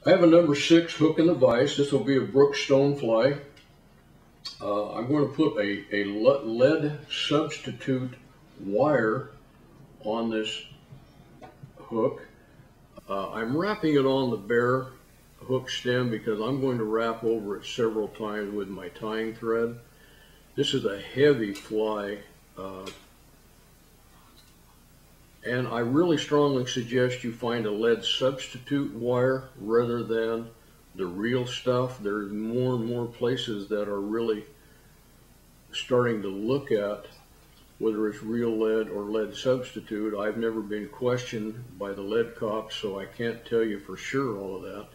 I have a number 6 hook in the vise. This will be a Brookstone fly. I'm going to put a lead substitute wire on this hook. I'm wrapping it on the bare hook stem because I'm going to wrap over it several times with my tying thread. This is a heavy fly, and I really strongly suggest you find a lead substitute wire rather than the real stuff. There's more and more places that are really starting to look at whether it's real lead or lead substitute. I've never been questioned by the lead cops, so I can't tell you for sure all of that.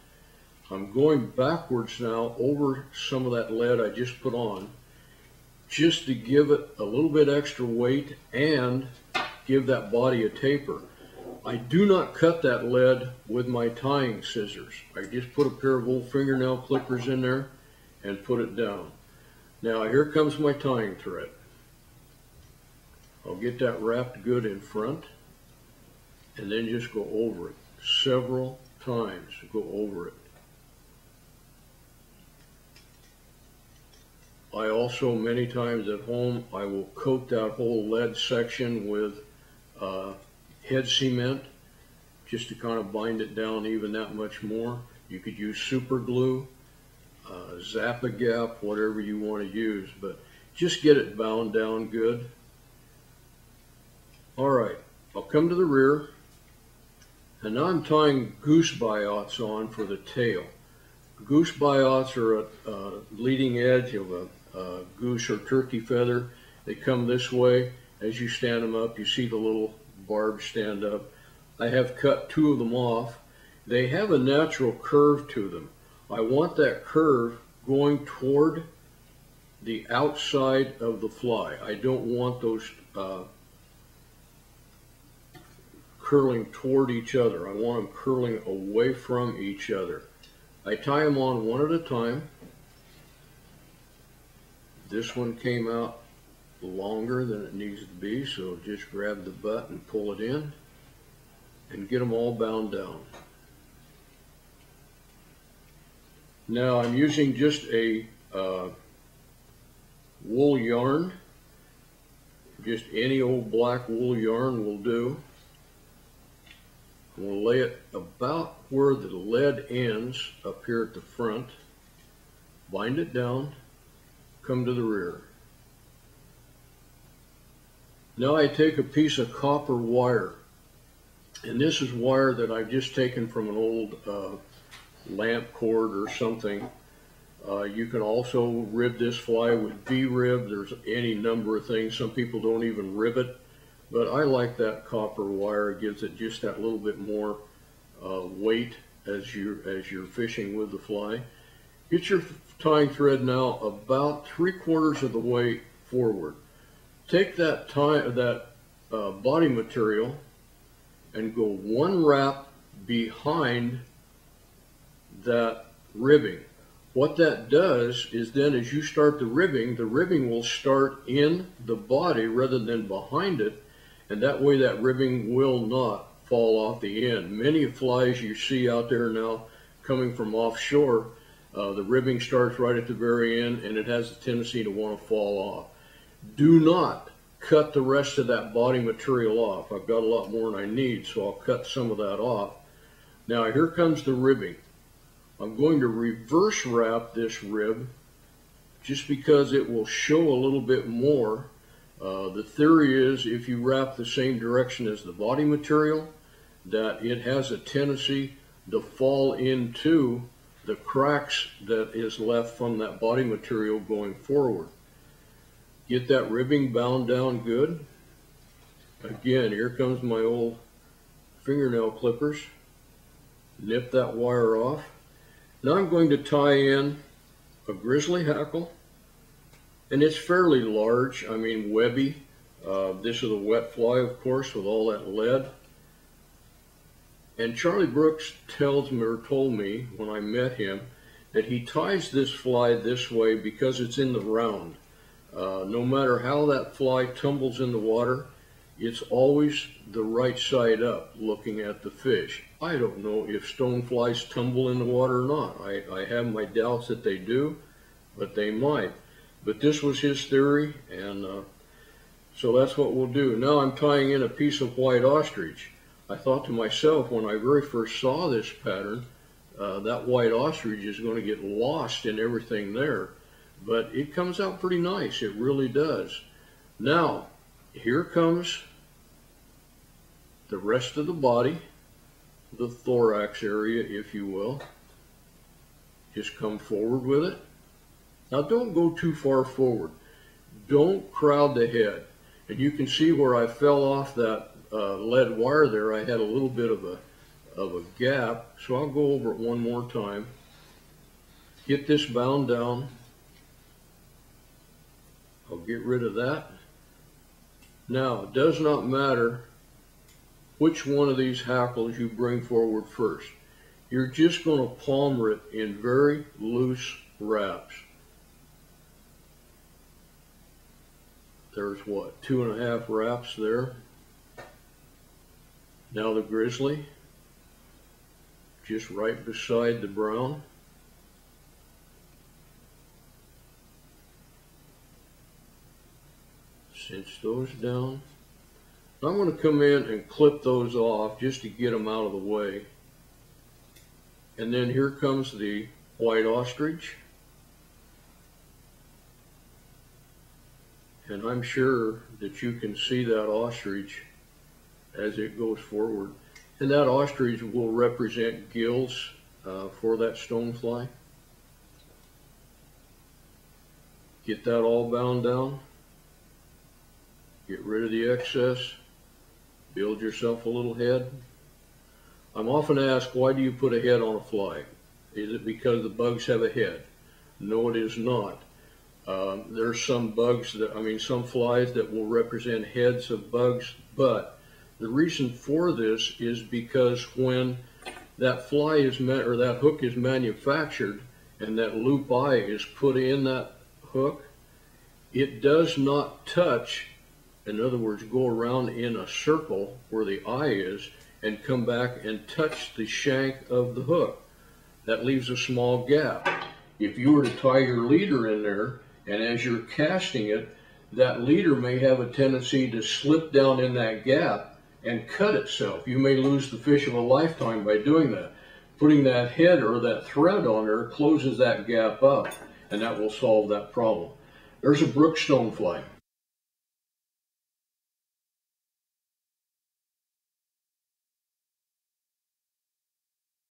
I'm going backwards now over some of that lead I just put on, just to give it a little bit extra weight and give that body a taper. I do not cut that lead with my tying scissors. I just put a pair of old fingernail clippers in there and put it down. Now here comes my tying thread. I'll get that wrapped good in front and then just go over it several times. Go over it. I also, many times at home, I will coat that whole lead section with head cement just to kind of bind it down even that much more. You could use super glue, Zap-A-Gap, whatever you want to use, but just get it bound down good. All right, I'll come to the rear, and now I'm tying goose biots on for the tail. Goose biots are a leading edge of a goose or turkey feather. They come this way. As you stand them up, you see the little barbs stand up. I have cut 2 of them off. They have a natural curve to them. I want that curve going toward the outside of the fly. I don't want those curling toward each other. I want them curling away from each other. I tie them on one at a time. This one came out longer than it needs to be, so just grab the butt and pull it in and get them all bound down. Now I'm using just a wool yarn. Just any old black wool yarn will do. We'll lay it about where the lead ends up here at the front. Bind it down. Come to the rear. Now I take a piece of copper wire, and this is wire that I've just taken from an old lamp cord or something. You can also rib this fly with V-rib. There's any number of things. Some people don't even rib it, but I like that copper wire. It gives it just that little bit more weight as you're fishing with the fly. Get your tying thread now about 3/4 of the way forward. Take that body material and go 1 wrap behind that ribbing. What that does is then as you start the ribbing will start in the body rather than behind it, and that way that ribbing will not fall off the end. Many flies you see out there now coming from offshore, the ribbing starts right at the very end and it has a tendency to want to fall off. Do not cut the rest of that body material off. I've got a lot more than I need, so I'll cut some of that off. Now here comes the ribbing. I'm going to reverse wrap this rib just because it will show a little bit more. The theory is if you wrap the same direction as the body material, that it has a tendency to fall into the cracks that is left from that body material going forward. Get that ribbing bound down good. Again, here comes my old fingernail clippers. Nip that wire off. Now I'm going to tie in a Grizzly Hackle, and it's fairly large, I mean webby. This is a wet fly, of course, with all that lead. And Charlie Brooks told me when I met him that he ties this fly this way because it's in the round. No matter how that fly tumbles in the water, it's always the right side up looking at the fish. I don't know if stoneflies tumble in the water or not. I have my doubts that they do, but they might. But this was his theory, and so that's what we'll do. Now I'm tying in a piece of white ostrich. I thought to myself when I very first saw this pattern, that white ostrich is going to get lost in everything there. But it comes out pretty nice, it really does. Now, here comes the rest of the body, the thorax area, if you will. Just come forward with it. Now don't go too far forward. Don't crowd the head. And you can see where I fell off that lead wire there, I had a little bit of a gap. So I'll go over it one more time. Get this bound down. I'll get rid of that. Now, it does not matter which one of these hackles you bring forward first. You're just going to palmer it in very loose wraps. There's what, 2.5 wraps there. Now the grizzly, just right beside the brown. Cinch those down. I'm going to come in and clip those off just to get them out of the way. And then here comes the white ostrich. And I'm sure that you can see that ostrich as it goes forward. And that ostrich will represent gills for that stonefly. Get that all bound down. Get rid of the excess. Build yourself a little head. I'm often asked, why do you put a head on a fly? Is it because the bugs have a head? No, it is not. There's some bugs that, some flies that will represent heads of bugs, but the reason for this is because when that fly is or that hook is manufactured and that loop eye is put in that hook, it does not touch. In other words, go around in a circle where the eye is and come back and touch the shank of the hook. That leaves a small gap. If you were to tie your leader in there, and as you're casting it, that leader may have a tendency to slip down in that gap and cut itself. You may lose the fish of a lifetime by doing that. Putting that head or that thread on there closes that gap up, and that will solve that problem. There's a brook stonefly.